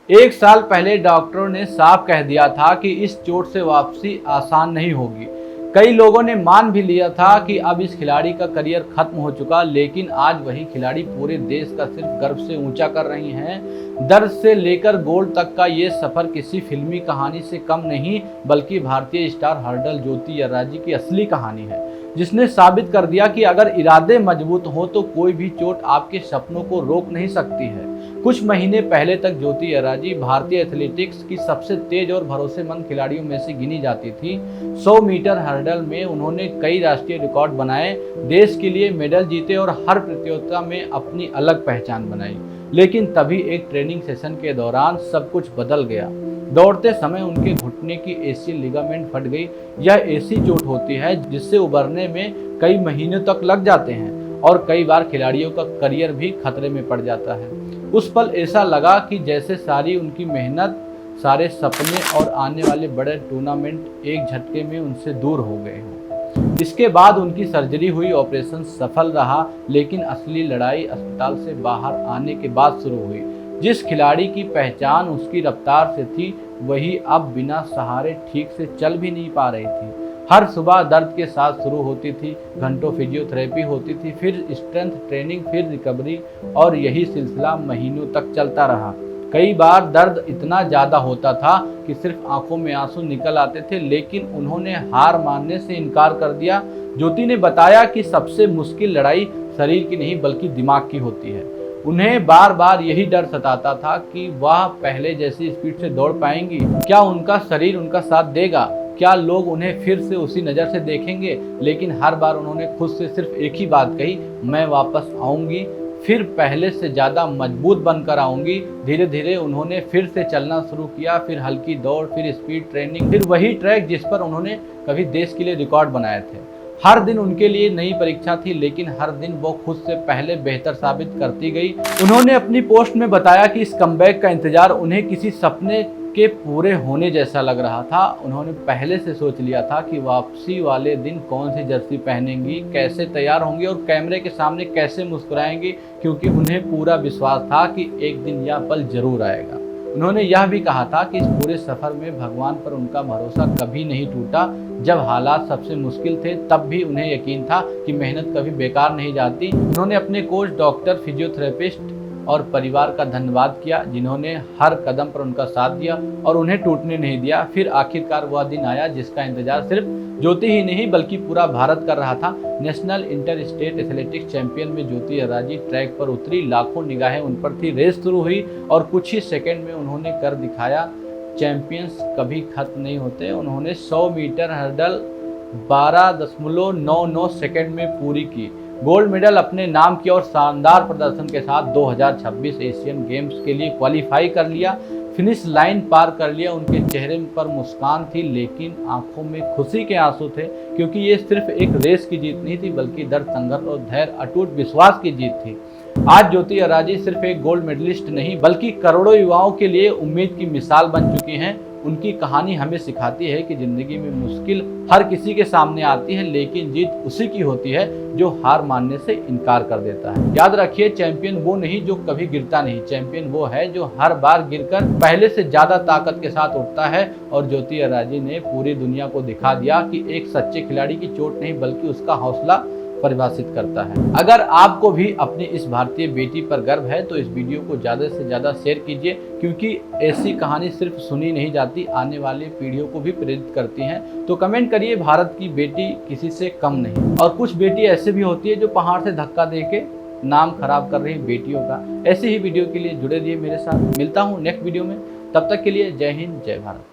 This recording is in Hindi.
एक साल पहले डॉक्टरों ने साफ कह दिया था कि इस चोट से वापसी आसान नहीं होगी। कई लोगों ने मान भी लिया था कि अब इस खिलाड़ी का करियर खत्म हो चुका, लेकिन आज वही खिलाड़ी पूरे देश का सिर्फ गर्व से ऊंचा कर रही हैं। दर्द से लेकर गोल्ड तक का ये सफर किसी फिल्मी कहानी से कम नहीं, बल्कि भारतीय स्टार हर्डल ज्योति यर्राजी की असली कहानी है, जिसने साबित कर दिया कि अगर इरादे मजबूत हो तो कोई भी चोट आपके सपनों को रोक नहीं सकती है। कुछ महीने पहले तक ज्योति यर्राजी भारतीय एथलेटिक्स की सबसे तेज और भरोसेमंद खिलाड़ियों में से गिनी जाती थी। 100 मीटर हर्डल में उन्होंने कई राष्ट्रीय रिकॉर्ड बनाए, देश के लिए मेडल जीते और हर प्रतियोगिता में अपनी अलग पहचान बनाई। लेकिन तभी एक ट्रेनिंग सेशन के दौरान सब कुछ बदल गया। दौड़ते समय उनके घुटने की एसीएल लिगामेंट फट गई। यह ऐसी चोट होती है जिससे उबरने में कई महीनों तक लग जाते हैं और कई बार खिलाड़ियों का करियर भी खतरे में पड़ जाता है। उस पल ऐसा लगा कि जैसे सारी उनकी मेहनत, सारे सपने और आने वाले बड़े टूर्नामेंट एक झटके में उनसे दूर हो गए हों। इसके बाद उनकी सर्जरी हुई, ऑपरेशन सफल रहा, लेकिन असली लड़ाई अस्पताल से बाहर आने के बाद शुरू हुई। जिस खिलाड़ी की पहचान उसकी रफ्तार से थी, वही अब बिना सहारे ठीक से चल भी नहीं पा रही थी। हर सुबह दर्द के साथ शुरू होती थी, घंटों फिजियोथेरेपी होती थी, फिर स्ट्रेंथ ट्रेनिंग, फिर रिकवरी, और यही सिलसिला महीनों तक चलता रहा। कई बार दर्द इतना ज़्यादा होता था कि सिर्फ आंखों में आंसू निकल आते थे, लेकिन उन्होंने हार मानने से इनकार कर दिया। ज्योति ने बताया कि सबसे मुश्किल लड़ाई शरीर की नहीं बल्कि दिमाग की होती है। उन्हें बार बार यही डर सताता था कि वह पहले जैसी स्पीड से दौड़ पाएंगी, क्या उनका शरीर उनका साथ देगा, क्या लोग उन्हें फिर से उसी नज़र से देखेंगे। लेकिन हर बार उन्होंने खुद से सिर्फ एक ही बात कही, मैं वापस आऊँगी, फिर पहले से ज़्यादा मजबूत बनकर आऊँगी। धीरे धीरे उन्होंने फिर से चलना शुरू किया, फिर हल्की दौड़, फिर स्पीड ट्रेनिंग, फिर वही ट्रैक जिस पर उन्होंने कभी देश के लिए रिकॉर्ड बनाए थे। हर दिन उनके लिए नई परीक्षा थी, लेकिन हर दिन वो खुद से पहले बेहतर साबित करती गई। उन्होंने अपनी पोस्ट में बताया कि इस कमबैक का इंतजार उन्हें किसी सपने के पूरे होने जैसा लग रहा था। उन्होंने पहले से सोच लिया था कि वापसी वाले दिन कौन सी जर्सी पहनेंगी, कैसे तैयार होंगी और कैमरे के सामने कैसे मुस्कुराएंगी, क्योंकि उन्हें पूरा विश्वास था कि एक दिन यह पल जरूर आएगा। उन्होंने यह भी कहा था कि इस पूरे सफर में भगवान पर उनका भरोसा कभी नहीं टूटा। जब हालात सबसे मुश्किल थे, तब भी उन्हें यकीन था कि मेहनत कभी बेकार नहीं जाती। उन्होंने अपने कोच, डॉक्टर, फिजियोथेरेपिस्ट और परिवार का धन्यवाद किया, जिन्होंने हर कदम पर उनका साथ दिया और उन्हें टूटने नहीं दिया। फिर आखिरकार वह दिन आया जिसका इंतजार सिर्फ ज्योति ही नहीं बल्कि पूरा भारत कर रहा था। National inter state athletics champion में ज्योति यर्राजी ट्रैक पर उतरी, लाखों निगाहें उन पर थी। रेस शुरू हुई और कुछ ही सेकंड में उन्होंने कर दिखाया। चैंपियंस कभी खत्म नहीं होते। उन्होंने 100 मीटर हर्डल 12.99 सेकंड में पूरी की, गोल्ड मेडल अपने नाम किया और शानदार प्रदर्शन के साथ 2026 एशियन गेम्स के लिए क्वालिफाई कर लिया, फिनिश लाइन पार कर लिया। उनके चेहरे पर मुस्कान थी, लेकिन आंखों में खुशी के आंसू थे, क्योंकि ये सिर्फ एक रेस की जीत नहीं थी बल्कि दर्द, संघर्ष और धैर्य, अटूट विश्वास की जीत थी। आज ज्योति यर्राजी सिर्फ एक गोल्ड मेडलिस्ट नहीं बल्कि करोड़ों युवाओं के लिए उम्मीद की मिसाल बन चुकी हैं। उनकी कहानी हमें सिखाती है कि जिंदगी में मुश्किल हर किसी के सामने आती है, लेकिन जीत उसी की होती है जो हार मानने से इनकार कर देता है। याद रखिए, चैंपियन वो नहीं जो कभी गिरता नहीं, चैंपियन वो है जो हर बार गिरकर पहले से ज्यादा ताकत के साथ उठता है। और ज्योति यर्राजी ने पूरी दुनिया को दिखा दिया कि एक सच्चे खिलाड़ी की चोट नहीं बल्कि उसका हौसला परिभाषित करता है। अगर आपको भी अपनी इस भारतीय बेटी पर गर्व है तो इस वीडियो को ज़्यादा से ज़्यादा शेयर कीजिए, क्योंकि ऐसी कहानी सिर्फ सुनी नहीं जाती, आने वाली पीढ़ियों को भी प्रेरित करती हैं। तो कमेंट करिए, भारत की बेटी किसी से कम नहीं। और कुछ बेटी ऐसे भी होती है जो पहाड़ से धक्का दे के नाम खराब कर रही बेटियों का। ऐसी ही वीडियो के लिए जुड़े रहिए मेरे साथ। मिलता हूँ नेक्स्ट वीडियो में, तब तक के लिए जय हिंद, जय भारत।